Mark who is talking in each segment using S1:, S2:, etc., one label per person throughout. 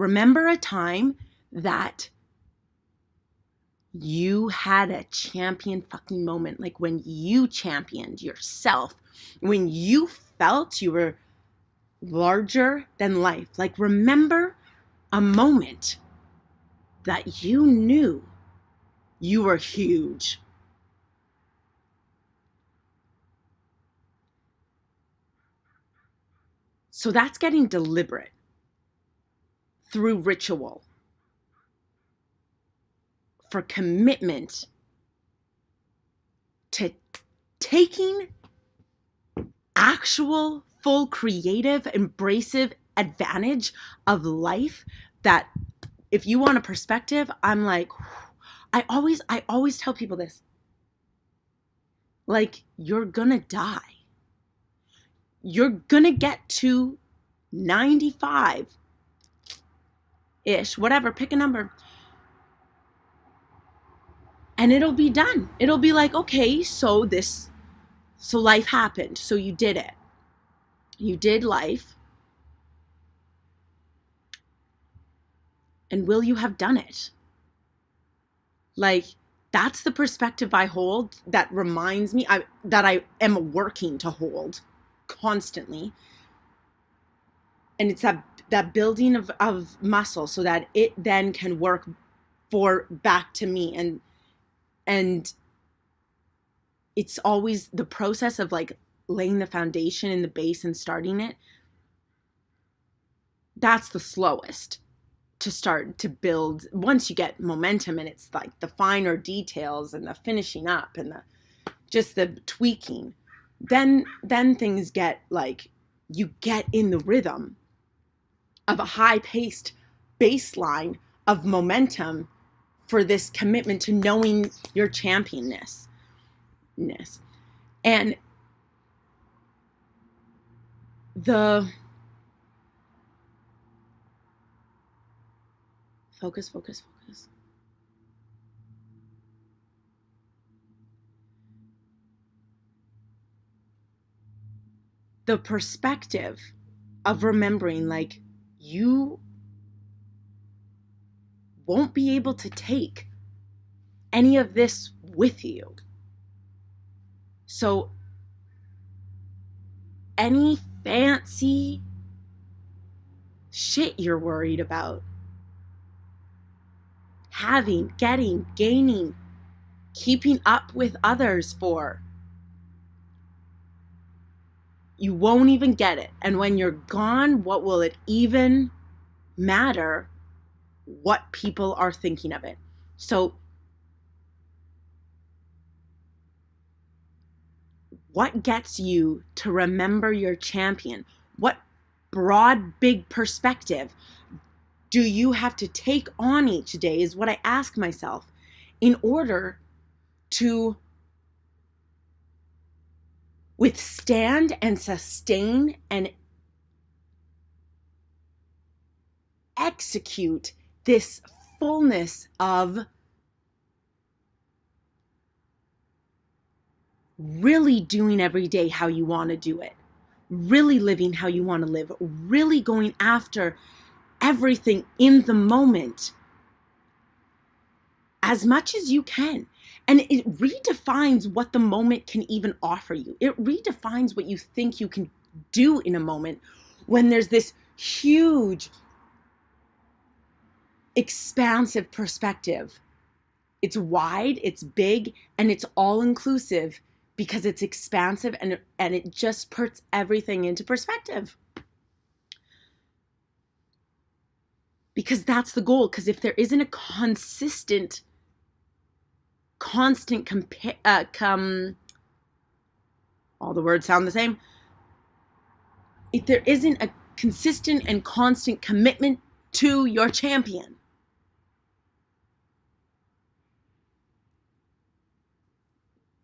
S1: Remember a time that you had a champion fucking moment, like when you championed yourself, when you felt you were larger than life. Like, remember a moment that you knew you were huge. So that's getting deliberate through ritual for commitment to taking actual full creative embracive advantage of life. That if you want a perspective, I'm like, I always tell people this, like, you're gonna die, you're gonna get to 95 ish, whatever, pick a number, and it'll be done. It'll be like, okay, so life happened, so you did it, you did life, and will you have done it? Like, that's the perspective I hold, that reminds me that I am working to hold constantly. And it's that building of muscle so that it then can work for back to me. And it's always the process of like laying the foundation in the base and starting it. That's the slowest to start to build. Once you get momentum, and it's like the finer details and the finishing up and the tweaking, then things get like, you get in the rhythm of a high-paced baseline of momentum for this commitment to knowing your championness. And the focus. The perspective of remembering, like, you won't be able to take any of this with you. So any fancy shit you're worried about having, getting, gaining, keeping up with others for, you won't even get it. And when you're gone, what will it even matter what people are thinking of it? So what gets you to remember your champion? What broad, big perspective do you have to take on each day, is what I ask myself, in order to withstand and sustain and execute this fullness of really doing every day how you want to do it, really living how you want to live, really going after everything in the moment as much as you can. And it redefines what the moment can even offer you. It redefines what you think you can do in a moment when there's this huge, expansive perspective. It's wide, it's big, and it's all inclusive because it's expansive, and it just puts everything into perspective. Because that's the goal. Because if there isn't a constant all the words sound the same. If there isn't a consistent and constant commitment to your champion,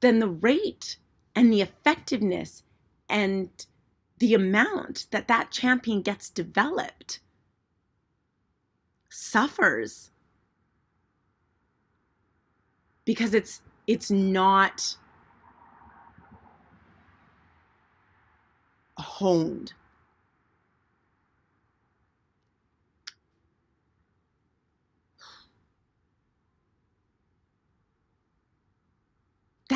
S1: then the rate and the effectiveness and the amount that champion gets developed suffers, because it's not honed.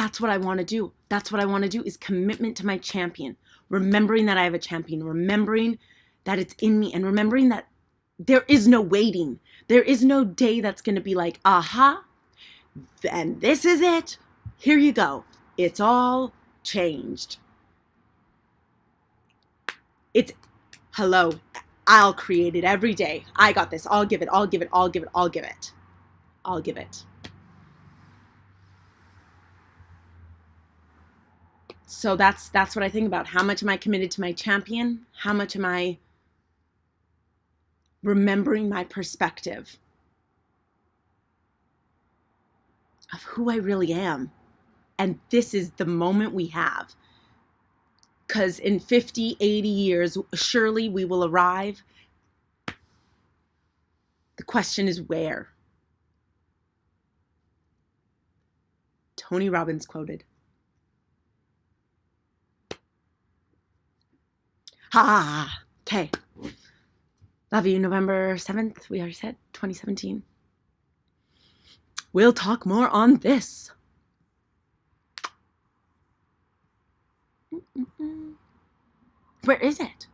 S1: That's what I want to do. That's what I want to do is commitment to my champion. Remembering that I have a champion, remembering that it's in me, and remembering that there is no waiting. There is no day that's going to be like, aha, and this is it. Here you go. It's all changed. It's, hello, I'll create it every day. I got this. I'll give it. I'll give it. I'll give it. I'll give it. I'll give it. So that's what I think about. How much am I committed to my champion? How much am I remembering my perspective of who I really am? And this is the moment we have. Because in 50, 80 years, surely we will arrive. The question is where? Tony Robbins quoted. Okay. Love you, November 7th. We already said 2017. We'll talk more on this. Where is it?